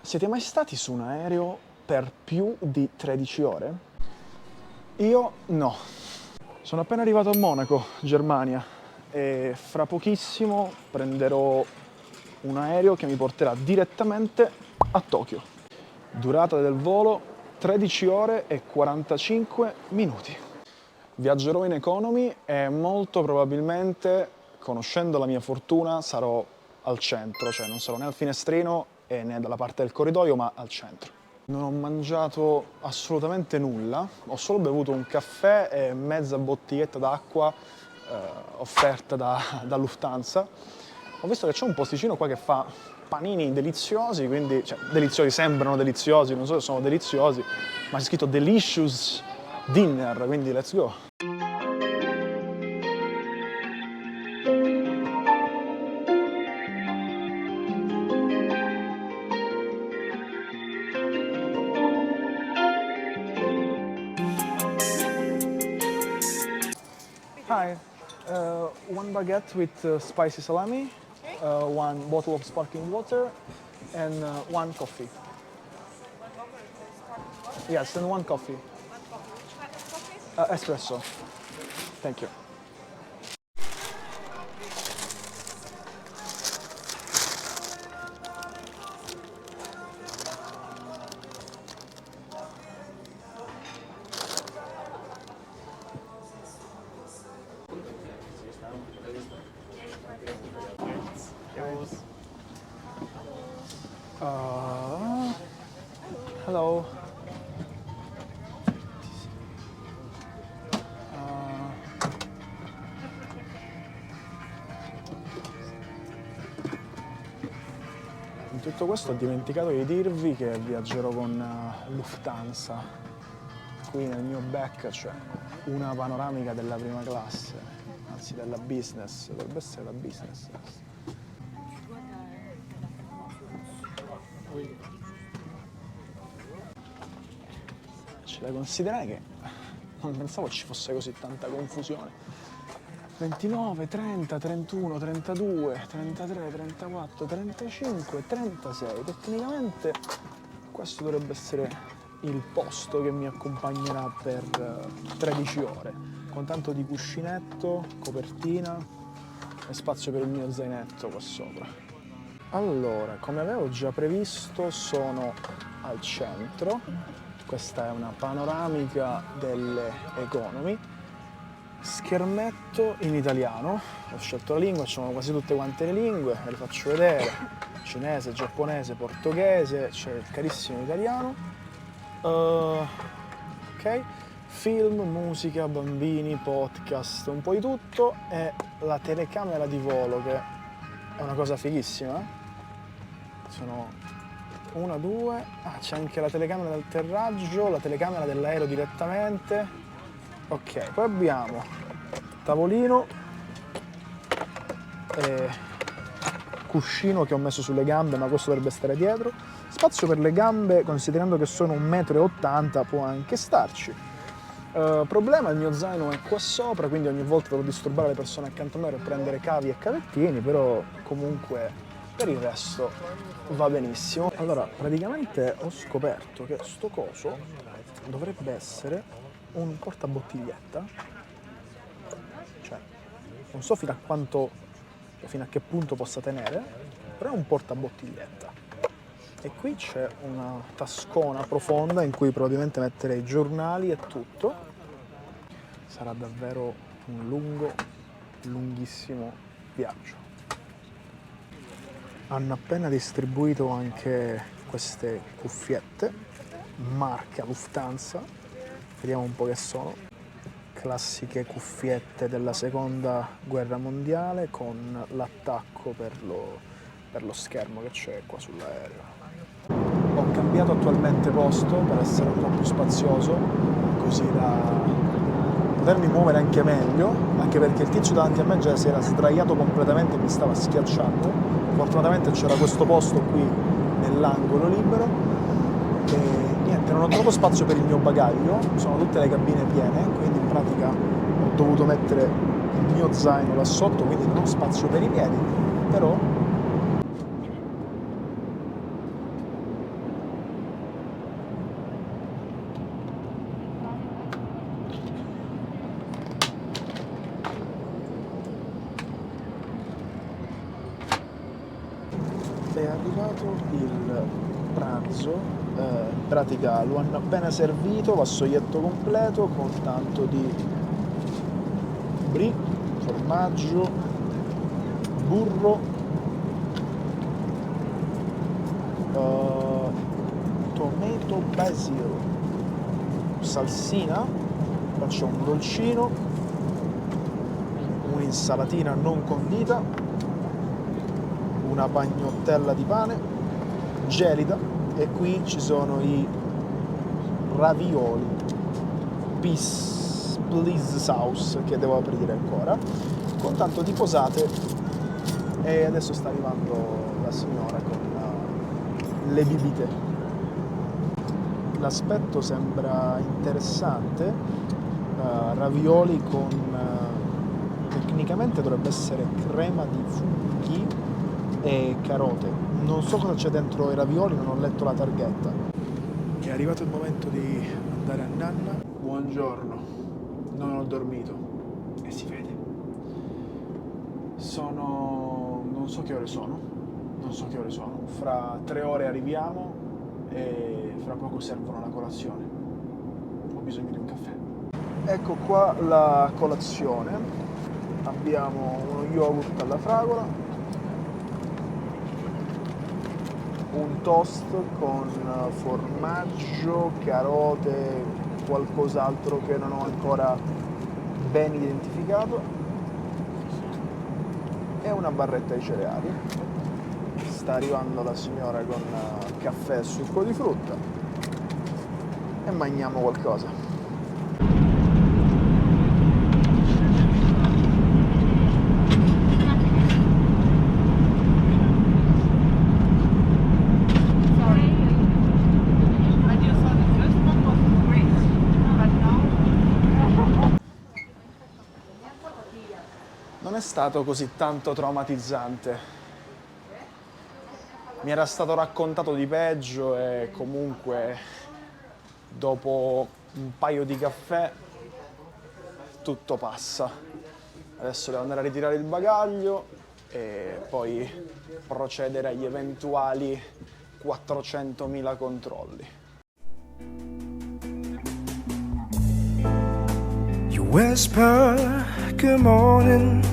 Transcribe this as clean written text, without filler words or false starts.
Siete mai stati su un aereo per più di 13 ore? Io no. Sono appena arrivato a Monaco, Germania, e fra pochissimo prenderò un aereo che mi porterà direttamente a Tokyo. Durata del volo 13 ore e 45 minuti. Viaggerò in economy e molto probabilmente, conoscendo la mia fortuna, sarò al centro, cioè non sarò né al finestrino né dalla parte del corridoio, ma al centro. Non ho mangiato assolutamente nulla, ho solo bevuto un caffè e mezza bottiglietta d'acqua offerta da Lufthansa. Ho visto che c'è un posticino qua che fa panini deliziosi, quindi, cioè, deliziosi, sembrano deliziosi, non so se sono deliziosi, ma c'è scritto Delicious Dinner, quindi let's go. Hi, one baguette with spicy salami, one bottle of sparkling water, and one coffee. Yes, and one coffee. Espresso. Thank you. Hello. In tutto questo ho dimenticato di dirvi che viaggerò con Lufthansa. Qui nel mio back c'è una panoramica della prima classe, anzi della business, dovrebbe essere la business. C'è da considerare che non pensavo ci fosse così tanta confusione. 29, 30, 31, 32, 33, 34, 35, 36. Tecnicamente questo dovrebbe essere il posto che mi accompagnerà per 13 ore, con tanto di cuscinetto, copertina e spazio per il mio zainetto qua sopra. Allora, come avevo già previsto, sono al centro. Questa è una panoramica delle economy. Schermetto in italiano, ho scelto la lingua, sono quasi tutte quante le lingue, ve le faccio vedere: cinese, giapponese, portoghese, c'è il carissimo italiano. Ok, film, musica, bambini, podcast, un po' di tutto, e la telecamera di volo, che è una cosa fighissima. Sono una, due, c'è anche la telecamera d'atterraggio, la telecamera dell'aereo direttamente. Ok, poi abbiamo tavolino e cuscino che ho messo sulle gambe, ma questo dovrebbe stare dietro. Spazio per le gambe, considerando che sono 1,80 m, può anche starci. Problema, il mio zaino è qua sopra, quindi ogni volta devo disturbare le persone accanto a me per prendere cavi e cavettini, però comunque per il resto va benissimo. Allora, praticamente ho scoperto che sto coso dovrebbe essere un portabottiglietta, cioè non so fino a che punto possa tenere, però è un portabottiglietta. E qui c'è una tascona profonda in cui probabilmente metterei giornali e tutto. Sarà davvero un lunghissimo viaggio. Hanno appena distribuito anche queste cuffiette, marca Lufthansa. Vediamo un po' che sono. Classiche cuffiette della seconda guerra mondiale con l'attacco per lo schermo che c'è qua sull'aereo. Ho cambiato attualmente posto per essere un po' più spazioso, così da potermi muovere anche meglio, anche perché il tizio davanti a me già si era sdraiato completamente e mi stava schiacciando. Fortunatamente c'era questo posto qui nell'angolo libero e niente, non ho troppo spazio per il mio bagaglio, sono tutte le cabine piene, quindi in pratica ho dovuto mettere il mio zaino là sotto, quindi non ho spazio per i piedi, però arrivato il pranzo, in pratica lo hanno appena servito, vassoietto completo con tanto di brie, formaggio, burro, tomato basil, salsina, faccio un dolcino, un'insalatina non condita, una pagnottella di pane, gelida, e qui ci sono i ravioli, please sauce, che devo aprire ancora, con tanto di posate, e adesso sta arrivando la signora con le bibite. L'aspetto sembra interessante, ravioli con tecnicamente dovrebbe essere crema di funghi e carote. Non so cosa c'è dentro i ravioli, non ho letto la targhetta. È arrivato il momento di andare a nanna. Buongiorno, non ho dormito e si vede. Non so che ore sono, fra 3 ore arriviamo e fra poco servono la colazione. Ho bisogno di un caffè. Ecco qua la colazione. Abbiamo uno yogurt alla fragola, un toast con formaggio, carote, qualcos'altro che non ho ancora ben identificato, e una barretta di cereali. Sta arrivando la signora con caffè e succo di frutta e mangiamo qualcosa. Non è stato così tanto traumatizzante. Mi era stato raccontato di peggio e comunque dopo un paio di caffè tutto passa. Adesso devo andare a ritirare il bagaglio e poi procedere agli eventuali 400.000 controlli. You whisper, good morning,